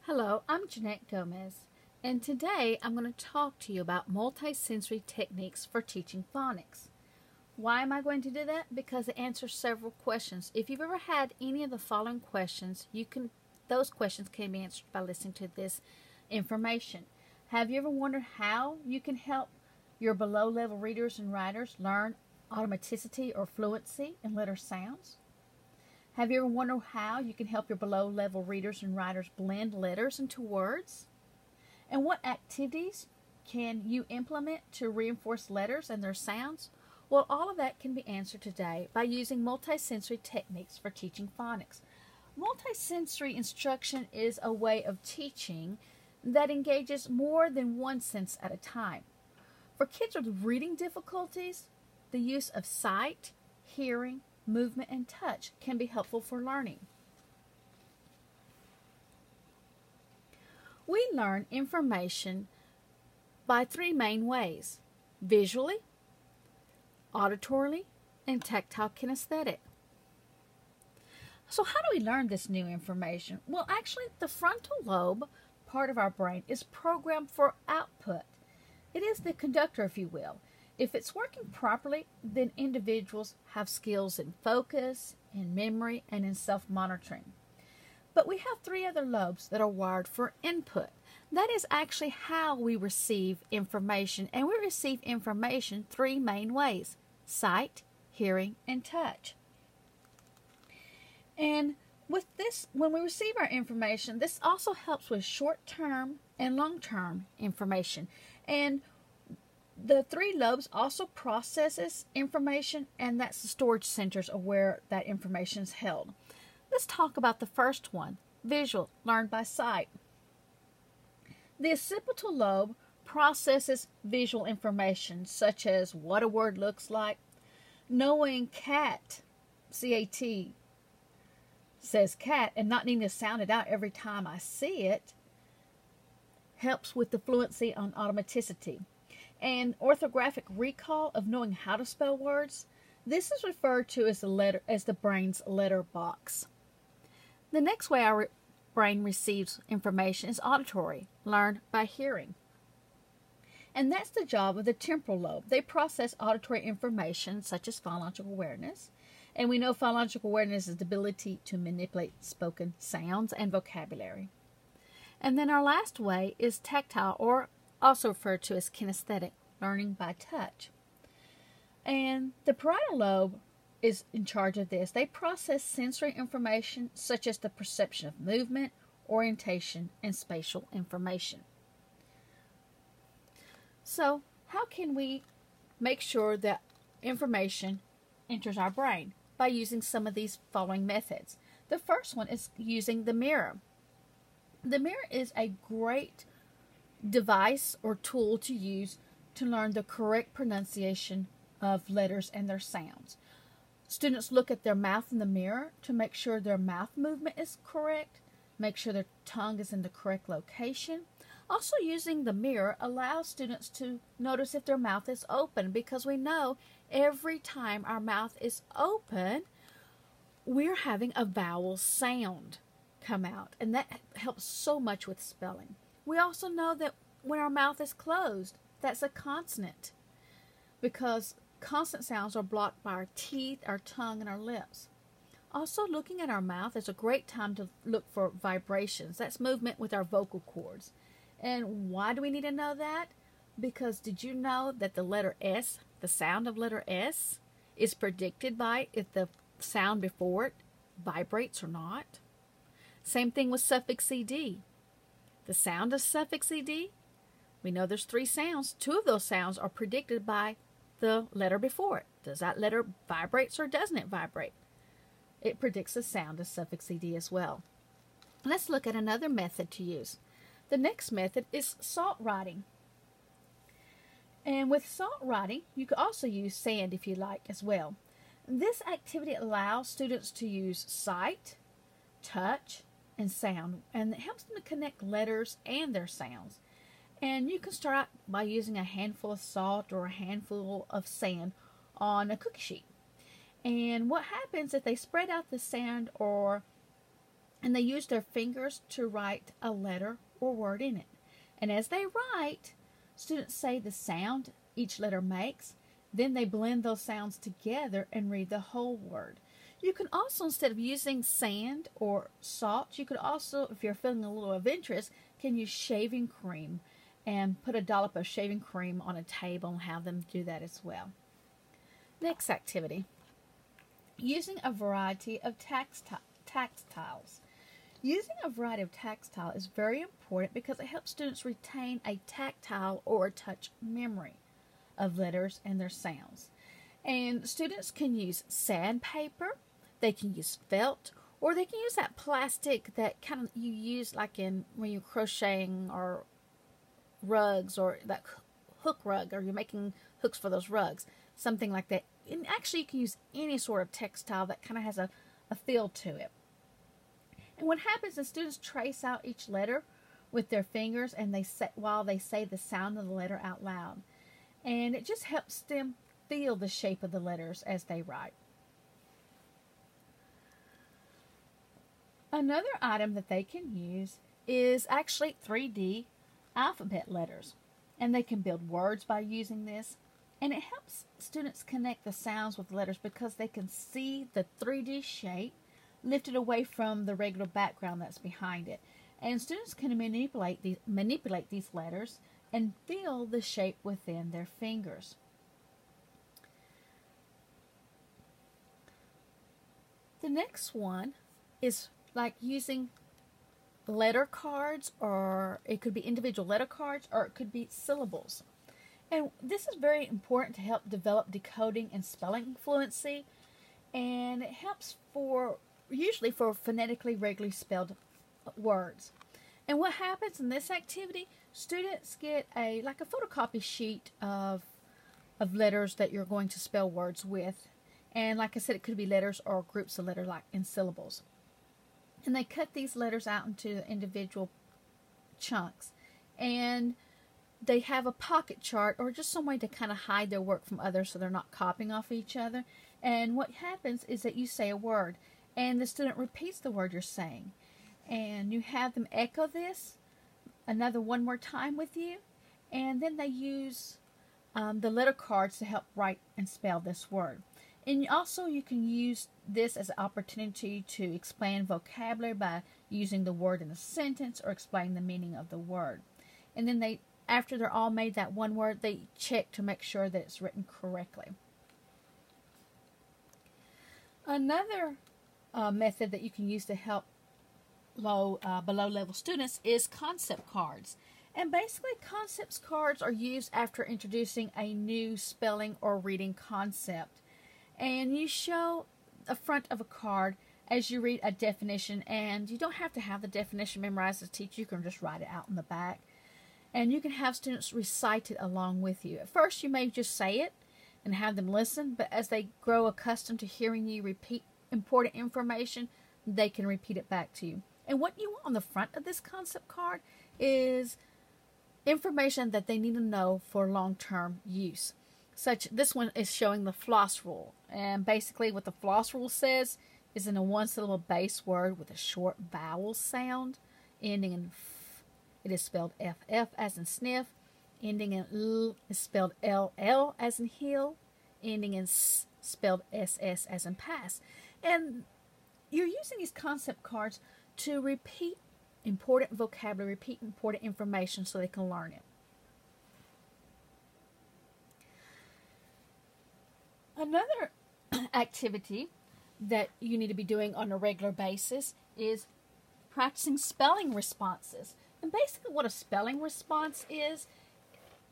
Hello, I'm Jeanette Gomez, and today I'm going to talk to you about multisensory techniques for teaching phonics. Why am I going to do that? Because it answers several questions. If you've ever had any of the following questions, those questions can be answered by listening to this information. Have you ever wondered how you can help your below-level readers and writers learn automaticity or fluency in letter sounds? Have you ever wondered how you can help your below-level readers and writers blend letters into words? And what activities can you implement to reinforce letters and their sounds? Well, all of that can be answered today by using multisensory techniques for teaching phonics. Multisensory instruction is a way of teaching that engages more than one sense at a time. For kids with reading difficulties, the use of sight, hearing, movement, and touch can be helpful for learning. We learn information by three main ways: visually, auditorily, and tactile kinesthetic. So how do we learn this new information? Well, actually, the frontal lobe part of our brain is programmed for output. It is the conductor, if you will. If it's working properly, then individuals have skills in focus, in memory, and in self-monitoring. But we have three other lobes that are wired for input. That is actually how we receive information, and we receive information three main ways: sight, hearing, and touch. And with this, when we receive our information, this also helps with short-term and long-term information. And the three lobes also processes information, and that's the storage centers of where that information is held. Let's talk about the first one, visual, learned by sight. The occipital lobe processes visual information such as what a word looks like. Knowing cat, C-A-T, says cat, and not needing to sound it out every time I see it helps with the fluency on automaticity. And orthographic recall of knowing how to spell words. This is referred to as the brain's letter box. The next way our brain receives information is auditory, learned by hearing. And that's the job of the temporal lobe. They process auditory information such as phonological awareness. And we know phonological awareness is the ability to manipulate spoken sounds and vocabulary. And then our last way is tactile, or also referred to as kinesthetic, learning by touch. And the parietal lobe is in charge of this. They process sensory information such as the perception of movement, orientation, and spatial information. So, how can we make sure that information enters our brain? By using some of these following methods. The first one is using the mirror. The mirror is a great device or tool to use to learn the correct pronunciation of letters and their sounds. Students look at their mouth in the mirror to make sure their mouth movement is correct, make sure their tongue is in the correct location. Also, using the mirror allows students to notice if their mouth is open, because we know every time our mouth is open, we're having a vowel sound come out, and that helps so much with spelling. We also know that when our mouth is closed, that's a consonant, because consonant sounds are blocked by our teeth, our tongue, and our lips. Also, looking at our mouth is a great time to look for vibrations. That's movement with our vocal cords. And why do we need to know that? Because did you know that the letter S, the sound of letter S, is predicted by if the sound before it vibrates or not? Same thing with suffix ED. The sound of suffix ED, we know there's three sounds. Two of those sounds are predicted by the letter before it. Does that letter vibrate or doesn't it vibrate? It predicts the sound of suffix ED as well. Let's look at another method to use. The next method is salt writing. And with salt writing, you could also use sand if you like as well. This activity allows students to use sight, touch, and sound, and it helps them to connect letters and their sounds. And you can start out by using a handful of salt or a handful of sand on a cookie sheet. And what happens if they spread out the sand or and they use their fingers to write a letter or word in it. And as they write, students say the sound each letter makes. Then they blend those sounds together and read the whole word. You can also, instead of using sand or salt, you could also, if you're feeling a little adventurous, can use shaving cream and put a dollop of shaving cream on a table and have them do that as well. Next activity, using a variety of textiles. Using a variety of textile is very important because it helps students retain a tactile or touch memory of letters and their sounds. And students can use sandpaper, they can use felt, or they can use that plastic that kind of you use like in when you're crocheting or rugs, or that hook rug, or you're making hooks for those rugs, something like that. And actually you can use any sort of textile that kind of has a feel to it. And what happens is students trace out each letter with their fingers, and while they say the sound of the letter out loud. And it just helps them feel the shape of the letters as they write. Another item that they can use is actually 3D alphabet letters. And they can build words by using this. And it helps students connect the sounds with letters because they can see the 3D shape lifted away from the regular background that's behind it. And students can manipulate these letters and feel the shape within their fingers. The next one is like using letter cards, or it could be individual letter cards, or it could be syllables. And this is very important to help develop decoding and spelling fluency, and it helps usually for phonetically regularly spelled words. And what happens in this activity, students get a photocopy sheet of letters that you're going to spell words with. And like I said, it could be letters or groups of letters like in syllables. And they cut these letters out into individual chunks. And they have a pocket chart or just some way to kind of hide their work from others so they're not copying off each other. And what happens is that you say a word and the student repeats the word you're saying. And you have them echo this one more time with you. And then they use the letter cards to help write and spell this word. And also you can use this as an opportunity to explain vocabulary by using the word in a sentence or explain the meaning of the word. And then after they're all made that one word, they check to make sure that it's written correctly. Another method that you can use to help below level students is concept cards. And basically concepts cards are used after introducing a new spelling or reading concept. And you show the front of a card as you read a definition, and you don't have to have the definition memorized as a teacher. You can just write it out in the back. And you can have students recite it along with you. At first you may just say it and have them listen, but as they grow accustomed to hearing you repeat important information, they can repeat it back to you. And what you want on the front of this concept card is information that they need to know for long-term use. This one is showing the floss rule. And basically what the floss rule says is in a one-syllable base word with a short vowel sound, ending in f, it is spelled ff as in sniff, ending in l is spelled ll as in hill, ending in s spelled ss as in pass. And you're using these concept cards to repeat important vocabulary, repeat important information so they can learn it. Another activity that you need to be doing on a regular basis is practicing spelling responses. And basically what a spelling response is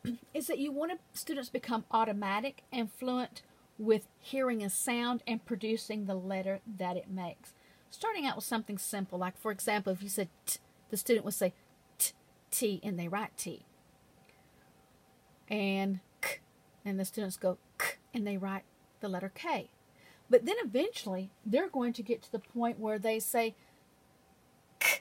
that you want students to become automatic and fluent with hearing a sound and producing the letter that it makes. Starting out with something simple, like for example, if you said t, the student would say t, t, and they write t. And k, and the students go k, and they write the letter K. But then eventually they're going to get to the point where they say K,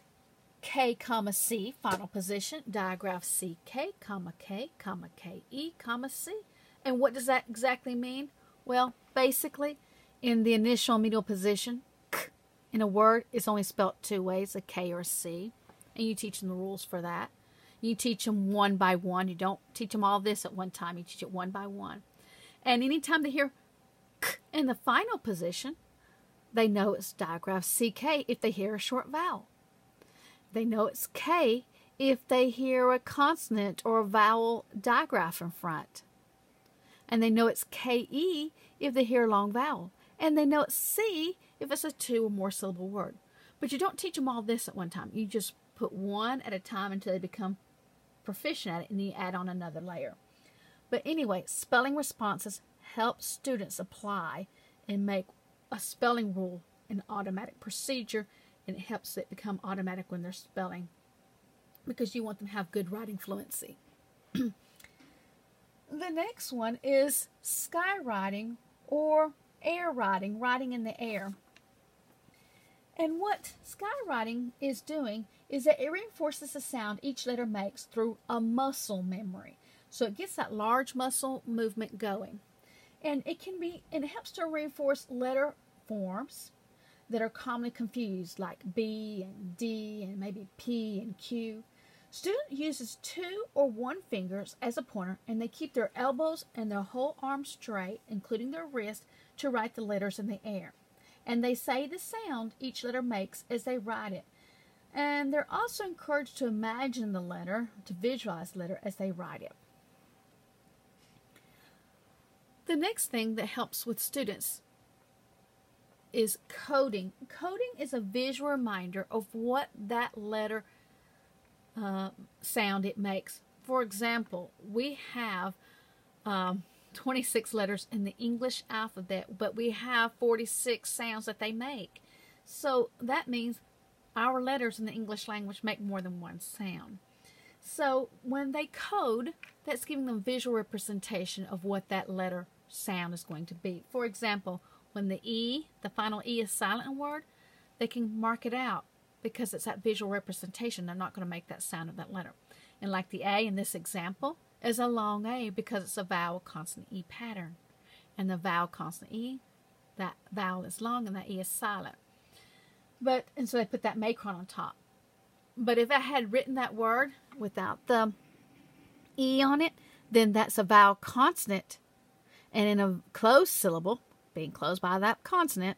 K, comma, C, final position, digraph C, K, comma, K, comma, K, E, comma, C. And what does that exactly mean? Well, basically, in the initial medial position, K, in a word is only spelled two ways, a K or a C, and you teach them the rules for that. You teach them one by one. You don't teach them all this at one time. You teach it one by one. And anytime they hear K in the final position, they know it's digraph CK if they hear a short vowel. They know it's K if they hear a consonant or a vowel digraph in front. And they know it's KE if they hear a long vowel. And they know it's C if it's a two or more syllable word. But you don't teach them all this at one time. You just put one at a time until they become proficient at it, and then you add on another layer. But anyway, spelling responses help students apply and make a spelling rule an automatic procedure, and it helps it become automatic when they're spelling, because you want them to have good writing fluency. The next one is skywriting or air writing, writing in the air. And what skywriting is doing is that it reinforces the sound each letter makes through a muscle memory. So it gets that large muscle movement going. And it helps to reinforce letter forms that are commonly confused, like B and D and maybe P and Q. Student uses 2 or 1 fingers as a pointer, and they keep their elbows and their whole arm straight, including their wrist, to write the letters in the air. And they say the sound each letter makes as they write it. And they're also encouraged to imagine the letter, to visualize the letter as they write it. The next thing that helps with students is coding. Coding is a visual reminder of what that letter sound it makes. For example, we have 26 letters in the English alphabet, but we have 46 sounds that they make. So that means our letters in the English language make more than one sound. So when they code, that's giving them visual representation of what that letter sound is going to be. For example, when the E, the final E is silent in a word, they can mark it out because it's that visual representation. They're not going to make that sound of that letter. And like the A in this example is a long A because it's a vowel consonant E pattern. And the vowel consonant E, that vowel is long and that E is silent. And so they put that macron on top. But if I had written that word without the E on it, then that's a vowel consonant. And in a closed syllable, being closed by that consonant,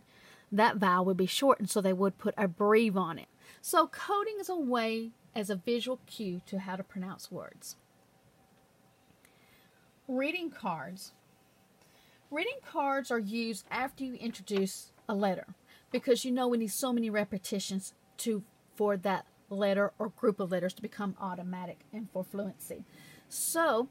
that vowel would be shortened, so they would put a breve on it. So coding is a way, as a visual cue to how to pronounce words. Reading cards. Reading cards are used after you introduce a letter, because you know we need so many repetitions for that letter or group of letters to become automatic and for fluency. So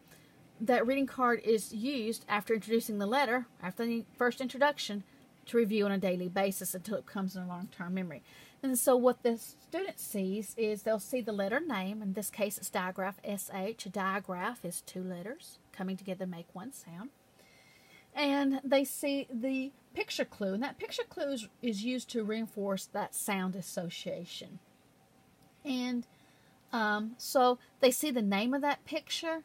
that reading card is used after introducing the letter, after the first introduction, to review on a daily basis until it comes in a long-term memory. And so what the student sees is they'll see the letter name. In this case, it's digraph SH. A digraph is 2 letters coming together to make one sound. And they see the picture clue. And that picture clue is used to reinforce that sound association. And so they see the name of that picture,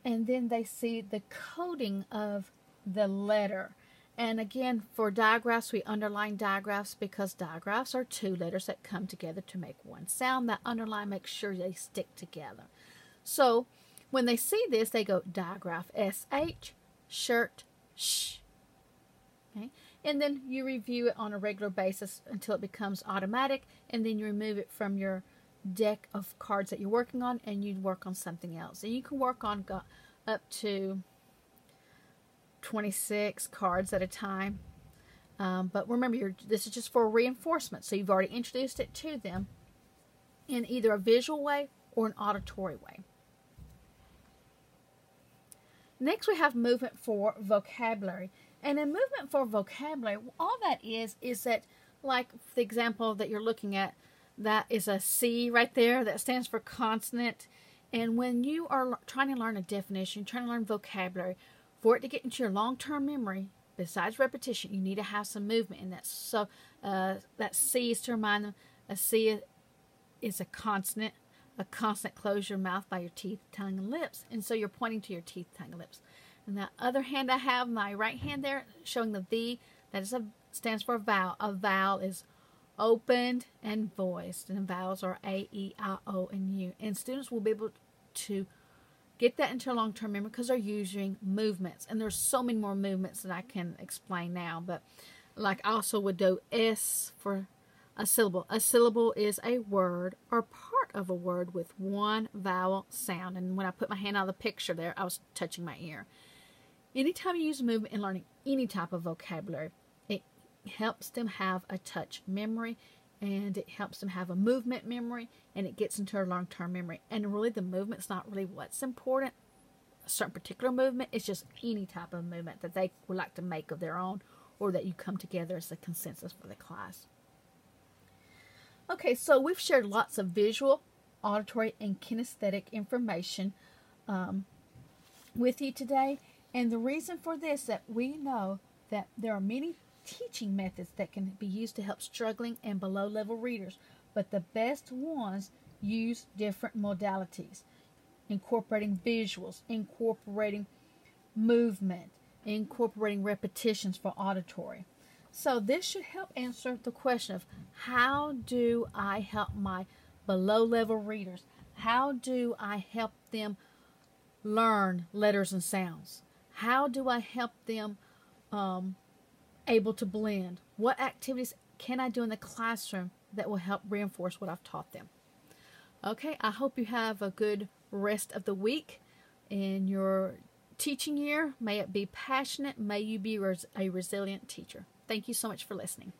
and then they see the coding of the letter. And again, for digraphs, we underline digraphs because digraphs are 2 letters that come together to make one sound. That underline makes sure they stick together. So when they see this, they go digraph SH, shirt, sh. Okay? And then you review it on a regular basis until it becomes automatic, and then you remove it from your deck of cards that you're working on, and you work on something else. And you can work on up to 26 cards at a time. But remember, this is just for reinforcement. So you've already introduced it to them in either a visual way or an auditory way. Next, we have movement for vocabulary. And in movement for vocabulary, all that is that, like the example that you're looking at, that is a C right there that stands for consonant. And when you are trying to learn a definition, trying to learn vocabulary, for it to get into your long-term memory, besides repetition, you need to have some movement in that. So that C is to remind them, a C is a consonant. A consonant, close your mouth by your teeth, tongue, and lips. And so you're pointing to your teeth, tongue, and lips. And the other hand I have, my right hand there, showing the V, that is stands for a vowel. A vowel is opened and voiced, and the vowels are A, E, I, O, and U. And students will be able to get that into long-term memory because they're using movements. And there's so many more movements that I can explain now. But like I also would do S for a syllable. A syllable is a word or part of a word with one vowel sound. And when I put my hand on the picture there, I was touching my ear. Anytime you use movement in learning any type of vocabulary, it helps them have a touch memory, and it helps them have a movement memory, and it gets into a long-term memory. And really the movement's not really what's important, a certain particular movement. It's just any type of movement that they would like to make of their own, or that you come together as a consensus for the class. Okay, so we've shared lots of visual, auditory, and kinesthetic information with you today. And the reason for this is that we know that there are many teaching methods that can be used to help struggling and below level readers, but the best ones use different modalities, incorporating visuals, incorporating movement, incorporating repetitions for auditory. So this should help answer the question of how do I help my below level readers? How do I help them learn letters and sounds? How do I help them able to blend? What activities can I do in the classroom that will help reinforce what I've taught them? Okay, I hope you have a good rest of the week in your teaching year. May it be passionate. May you be a resilient teacher. Thank you so much for listening.